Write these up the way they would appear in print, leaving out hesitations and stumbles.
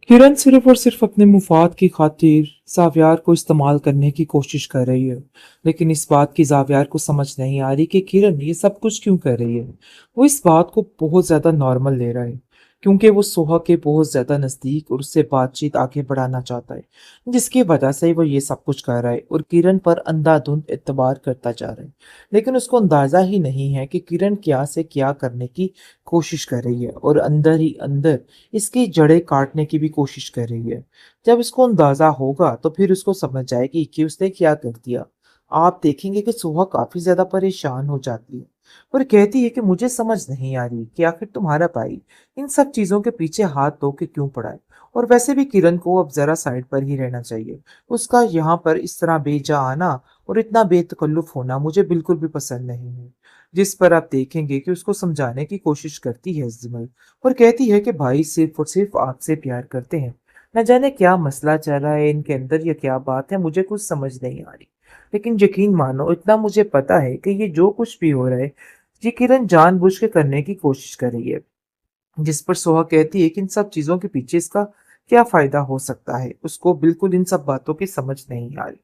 किरण सिर्फ और सिर्फ अपने मुफाद की खातिर जावियार को इस्तेमाल करने की कोशिश कर रही है। लेकिन इस बात की जावियार को समझ नहीं आ रही कि किरण ये सब कुछ क्यों कर रही है। वो इस बात को बहुत ज्यादा नॉर्मल ले रहा है क्योंकि वो सोहा के बहुत ज्यादा नजदीक और उससे बातचीत आगे बढ़ाना चाहता है, जिसकी वजह से वो ये सब कुछ कर रहा है और किरण पर अंधाधुंध एतबार करता जा रहा है। लेकिन उसको अंदाजा ही नहीं है कि किरण क्या से क्या करने की कोशिश कर रही है और अंदर ही अंदर इसकी जड़ें काटने की भी कोशिश कर रही है। जब इसको अंदाजा होगा तो फिर उसको समझ आएगी कि उसने क्या कर दिया। आप देखेंगे कि सुहा काफी ज्यादा परेशान हो जाती है और कहती है कि मुझे समझ नहीं आ रही कि आखिर तुम्हारा भाई इन सब चीजों के पीछे हाथ धो के क्यों पड़ा है। और वैसे भी किरण को अब जरा साइड पर ही रहना चाहिए। उसका यहाँ पर इस तरह बेजा आना और इतना बेतकल्लुफ होना मुझे बिल्कुल भी पसंद नहीं है। जिस पर आप देखेंगे कि उसको समझाने की कोशिश करती है जिमल और कहती है कि भाई सिर्फ और सिर्फ आपसे प्यार करते हैं। न जाने क्या मसला चल रहा है इनके अंदर या क्या बात है, मुझे कुछ समझ नहीं आ रही। लेकिन यकीन मानो इतना मुझे पता है कि ये जो कुछ भी हो रहा है ये किरण जानबूझ के करने की कोशिश कर रही है। जिस पर सोहा कहती है कि इन सब चीजों के पीछे इसका क्या फायदा हो सकता है। उसको बिल्कुल इन सब बातों की समझ नहीं आ रही।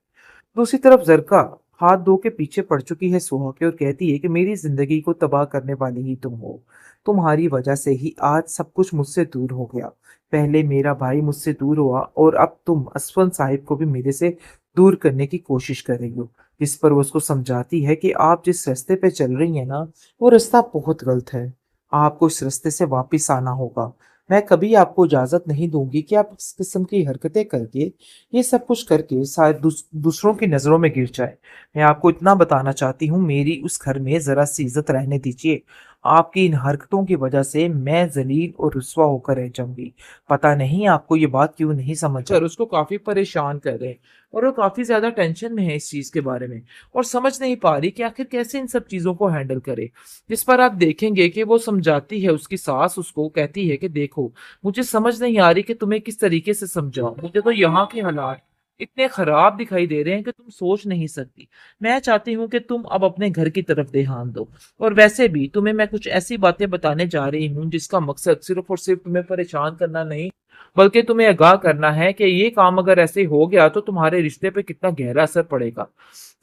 दूसरी तरफ जरका हाथ धो के पीछे पड़ चुकी है सोहा के और कहती है कि मेरी जिंदगी को तबाह करने वाली ही तुम हो। तुम्हारी वजह से ही आज सब कुछ मुझसे दूर हो गया। पहले मेरा भाई मुझसे दूर हुआ और अब तुम असफन साहिब को भी मेरे से दूर करने की कोशिश कर रही हो। जिस पर वो उसको समझाती है कि आप जिस रास्ते पे चल रही है ना, वो रास्ता बहुत गलत है। आपको इस रास्ते से वापिस आना होगा। मैं कभी आपको इजाजत नहीं दूंगी कि आप इस किस्म की हरकतें करके, ये सब कुछ करके शायद दूसरों की नजरों में गिर जाए। मैं आपको इतना बताना चाहती हूँ, मेरी उस घर में जरा सी इज्जत रहने दीजिए। आपकी इन हरकतों की वजह से मैं जलील और रुस्वा होकर रह जाऊंगी। पता नहीं आपको ये बात क्यों नहीं समझ सर उसको काफी परेशान कर रहे हैं और वो काफी ज्यादा टेंशन में है इस चीज के बारे में और समझ नहीं पा रही कि आखिर कैसे इन सब चीजों को हैंडल करे। जिस पर आप देखेंगे कि वो समझाती है, उसकी सास उसको कहती है कि देखो, मुझे समझ नहीं आ रही कि तुम्हें किस तरीके से समझाऊं। मुझे तो यहाँ के हालात इतने खराब दिखाई दे रहे हैं कि तुम सोच नहीं सकती। मैं चाहती हूँ कि तुम अब अपने घर की तरफ ध्यान दो। और वैसे भी तुम्हें मैं कुछ ऐसी बातें बताने जा रही हूँ जिसका मकसद सिर्फ और सिर्फ तुम्हें परेशान करना नहीं, बल्कि तुम्हें आगाह करना है कि ये काम अगर ऐसे हो गया तो तुम्हारे रिश्ते पे कितना गहरा असर पड़ेगा।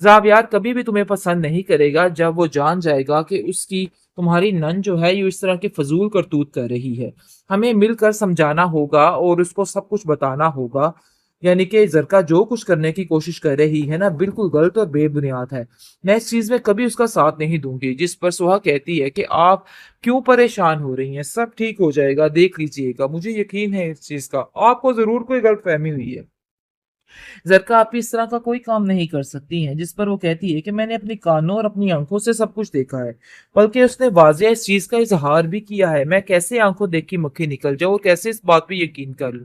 जावियार कभी भी तुम्हें पसंद नहीं करेगा जब वो जान जाएगा कि उसकी तुम्हारी नन जो है ये इस तरह की फजूल करतूत कर रही है। हमें मिलकर समझाना होगा और उसको सब कुछ बताना होगा। यानी कि जरका जो कुछ करने की कोशिश कर रही है ना, बिल्कुल गलत और बेबुनियाद है। मैं इस चीज में कभी उसका साथ नहीं दूंगी। जिस पर सुहा कहती है कि आप क्यों परेशान हो रही हैं, सब ठीक हो जाएगा, देख लीजिएगा, मुझे यकीन है इस चीज का। आपको जरूर कोई गलतफहमी हुई है। जरका आप इस तरह का कोई काम नहीं कर सकती हैं। जिस पर वो कहती है कि मैंने अपनी कानों और अपनी आंखों से सब कुछ देखा है। बल्कि उसने वाजिया इस चीज का इजहार भी किया है। मैं कैसे आंखों देख की मक्खी निकल जाऊं और कैसे इस बात पे यकीन कर लूं।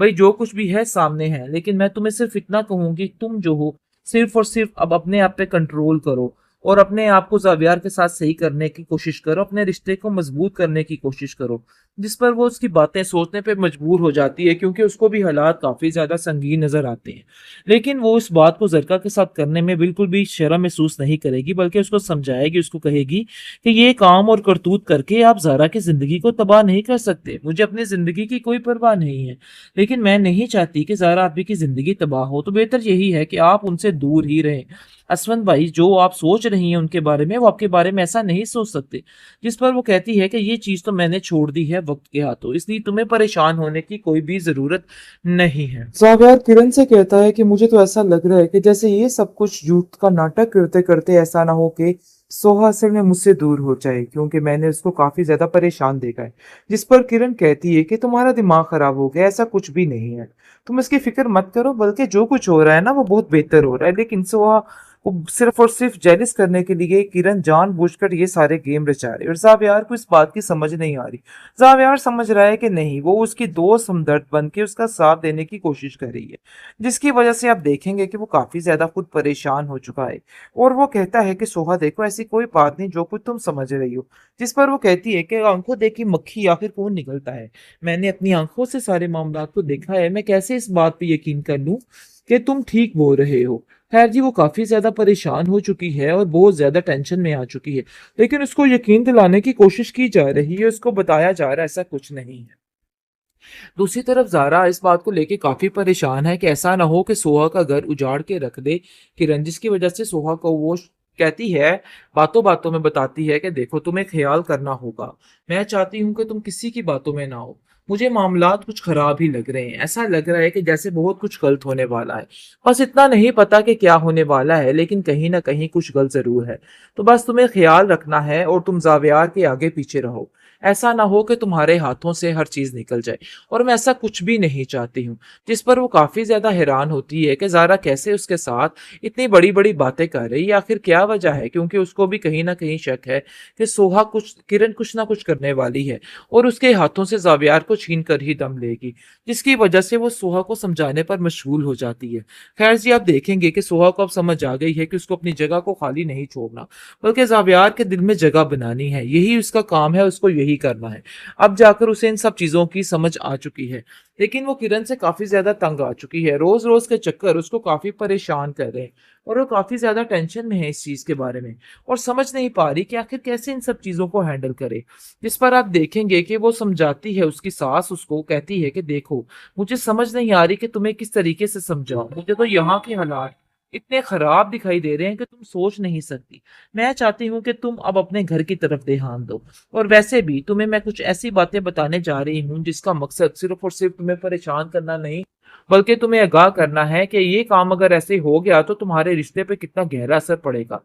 भाई जो कुछ भी है सामने है, लेकिन मैं तुम्हें सिर्फ इतना कहूंगी, तुम जो हो सिर्फ और सिर्फ अब अपने आप पे कंट्रोल करो और अपने आप को जावियार के साथ सही करने की कोशिश करो, अपने रिश्ते को मजबूत करने की कोशिश करो। जिस पर वो उसकी बातें सोचने पे मजबूर हो जाती है क्योंकि उसको भी हालात काफी ज्यादा संगीन नजर आते हैं। लेकिन वो इस बात को जरका के साथ करने में बिल्कुल भी शर्म महसूस नहीं करेगी, बल्कि उसको समझाएगी, उसको कहेगी कि ये काम और करतूत करके आप जारा की जिंदगी को तबाह नहीं कर सकते। मुझे अपनी जिंदगी की कोई परवाह नहीं है, लेकिन मैं नहीं चाहती कि जारा आपकी की जिंदगी तबाह हो। तो बेहतर यही है कि आप उनसे दूर ही रहें। असवंत भाई, जो आप सोच रही हैं उनके बारे में, वो आपके बारे में ऐसा नहीं सोच सकते। जिस पर वो कहती है कि ये चीज तो मैंने छोड़ दी है वक्त के हाथों, इसलिए तुम्हें परेशान होने की कोई भी जरूरत नहीं है। जावियार किरण से कहता है कि मुझे तो ऐसा लग रहा है कि जैसे ये सब कुछ झूठ का नाटक करते करते ऐसा ना हो कि सोहा असल में मुझसे दूर हो जाए, क्योंकि मैंने उसको काफी ज्यादा परेशान देखा है। जिस पर किरण कहती है कि तुम्हारा दिमाग खराब हो गया, ऐसा कुछ भी नहीं है। तुम इसकी फिक्र मत करो, बल्कि जो कुछ हो रहा है ना वो बहुत बेहतर हो रहा है। लेकिन सोहा वो सिर्फ और सिर्फ जेलिस करने के लिए किरण जानबूझकर ये सारे गेम रचा रही है और जावियार को इस बात की समझ नहीं आ रही। जावियार समझ रहा है कि नहीं, वो उसकी दोस्त हमदर्द बन के उसका साथ देने की कोशिश कर रही है, जिसकी वजह से आप देखेंगे कि वो काफी ज्यादा खुद परेशान हो चुका है। और वो कहता है कि सोहा देखो, ऐसी कोई बात नहीं जो कुछ तुम समझ रही हो। जिस पर वो कहती है कि आंखों देखी मक्खी आखिर कौन निकलता है। मैंने अपनी आंखों से सारे मामला को देखा है, मैं कैसे इस बात पे यकीन कर लूं कि तुम ठीक बोल रहे हो। खैर जी, वो काफी ज्यादा परेशान हो चुकी है और बहुत ज्यादा टेंशन में आ चुकी है, लेकिन उसको यकीन दिलाने की कोशिश की जा रही है, उसको बताया जा रहा है ऐसा कुछ नहीं है। दूसरी तरफ ज़ारा इस बात को लेके काफ़ी परेशान है कि ऐसा ना हो कि सोहा का घर उजाड़ के रख दे किरण, जिसकी वजह से सोहा को वो कहती है, बातों-बातों में बताती है कि देखो तुम्हें ख़्याल करना होगा। मैं चाहती हूँ कि तुम किसी की बातों में ना आओ। मुझे मामलात कुछ ख़राब ही लग रहे हैं। ऐसा लग रहा है कि जैसे बहुत कुछ गलत होने वाला है। बस इतना नहीं पता कि क्या होने वाला है, लेकिन कहीं न कहीं कुछ गलत ज़रूर है। तो बस तुम्हें ख़्याल रखना है और तुम ज़ावियार के आगे-पीछे रहो। ऐसा ना हो कि तुम्हारे हाथों से हर चीज़ निकल जाए। और मैं ऐसा कुछ भी नहीं चाहती हूँ। जिस पर वो काफ़ी ज़्यादा हैरान होती है कि ज़ारा कैसे उसके साथ इतनी बड़ी-बड़ी बातें कर रही है, आखिर क्या वजह है? क्योंकि उसको भी कहीं न कहीं शक है कि किरण कुछ ना कुछ करने वाली है और उसके हाथों से ज़ावियार को छीन कर ही दम लेगी, जिसकी वजह से वो सोहा को समझाने पर मशगूल हो जाती है। खैर जी, आप देखेंगे कि सोहा को अब समझ आ गई है कि उसको अपनी जगह को खाली नहीं छोड़ना, बल्कि ज़ावियार के दिल में जगह बनानी है। यही उसका काम है, उसको यही करना है। अब जाकर उसे इन सब चीज़ों की समझ आ चुकी है। लेकिन वो किरण से काफ़ी ज़्यादा तंग आ चुकी है। रोज़-रोज़ के चक्कर उसको काफ़ी परेशान कर रहे हैं और वो काफ़ी ज़्यादा टेंशन में है इस चीज़ के बारे में और समझ नहीं पा रही कि आखिर कैसे इन सब चीज़ों को हैंडल करे। जिस पर आप देखेंगे कि वो समझाती है, उसकी सास उसको कहती है कि देखो, मुझे समझ नहीं आ रही कि तुम्हें किस तरीके से समझाऊँ। मुझे तो यहाँ के हालात इतने खराब दिखाई दे रहे हैं कि तुम सोच नहीं सकती। मैं चाहती हूँ कि तुम अब अपने घर की तरफ ध्यान दो। और वैसे भी तुम्हें मैं कुछ ऐसी बातें बताने जा रही हूँ जिसका मकसद सिर्फ और सिर्फ तुम्हें परेशान करना नहीं, बल्कि तुम्हें आगाह करना है कि ये काम अगर ऐसे हो गया तो तुम्हारे रिश्ते पे कितना गहरा असर पड़ेगा।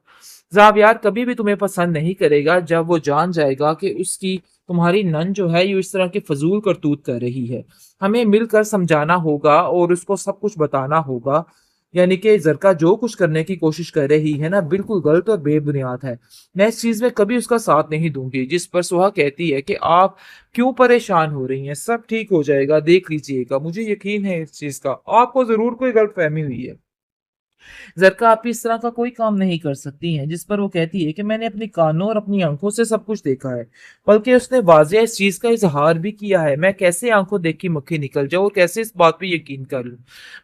ज़ावियार कभी भी तुम्हें पसंद नहीं करेगा जब वो जान जाएगा कि उसकी तुम्हारी नन जो है ये इस तरह की फजूल करतूत कर रही है। हमें मिलकर समझाना होगा और उसको सब कुछ बताना होगा। यानी कि ज़रका जो कुछ करने की कोशिश कर रही है ना, बिल्कुल गलत और बेबुनियाद है। मैं इस चीज़ में कभी उसका साथ नहीं दूँगी। जिस पर सुहा कहती है कि आप क्यों परेशान हो रही हैं? सब ठीक हो जाएगा, देख लीजिएगा। मुझे यकीन है इस चीज़ का। आपको ज़रूर कोई गलतफ़हमी हुई है। ज़रका आप इस तरह का कोई काम नहीं कर सकती हैं। जिस पर वो कहती है कि मैंने अपने कानों और अपनी आँखों से सब कुछ देखा है। बल्कि उसने वाज़ेह इस चीज़ का इज़हार भी किया है। मैं कैसे आँखों देखी मक्खी निकल जाऊँ और कैसे इस बात पे यकीन कर लूँ?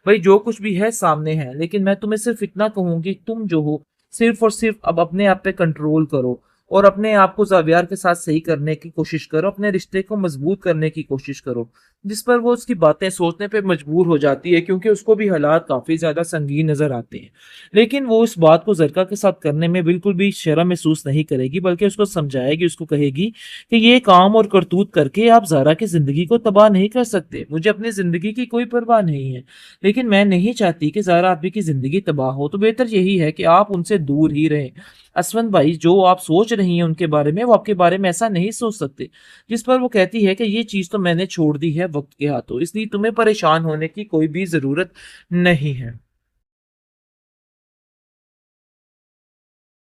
भई जो कुछ भी है सामने है। लेकिन मैं तुम्हें सिर्फ़ इतना कहूँगी, तुम जो हो सिर्फ़ और सिर्फ़ अब अपने आप पे कंट्रोल करो और अपने आप को ज़ावियार के साथ सही करने की कोशिश करो, अपने रिश्ते को मज़बूत करने की कोशिश करो। जिस पर वो उसकी बातें सोचने पे मजबूर हो जाती है, क्योंकि उसको भी हालात काफ़ी ज़्यादा संगीन नज़र आते हैं। लेकिन वो इस बात को ज़रका के साथ करने में बिल्कुल भी शर्म महसूस नहीं करेगी, बल्कि उसको समझाएगी, उसको कहेगी कि ये काम और करतूत करके आप ज़ारा की ज़िंदगी को तबाह नहीं कर सकते। मुझे अपनी ज़िंदगी की कोई परवाह नहीं है, लेकिन मैं नहीं चाहती कि ज़ारा आपकी की ज़िंदगी तबाह हो, तो बेहतर यही है कि आप उनसे दूर ही रहें। असफंद भाई, जो आप सोच रही हैं उनके बारे में, वो आपके बारे में ऐसा नहीं सोच सकते। जिस पर वो कहती है कि ये चीज़ तो मैंने छोड़ दी है वक़्त के हाथों, इसलिए तुम्हें परेशान होने की कोई भी ज़रूरत नहीं है।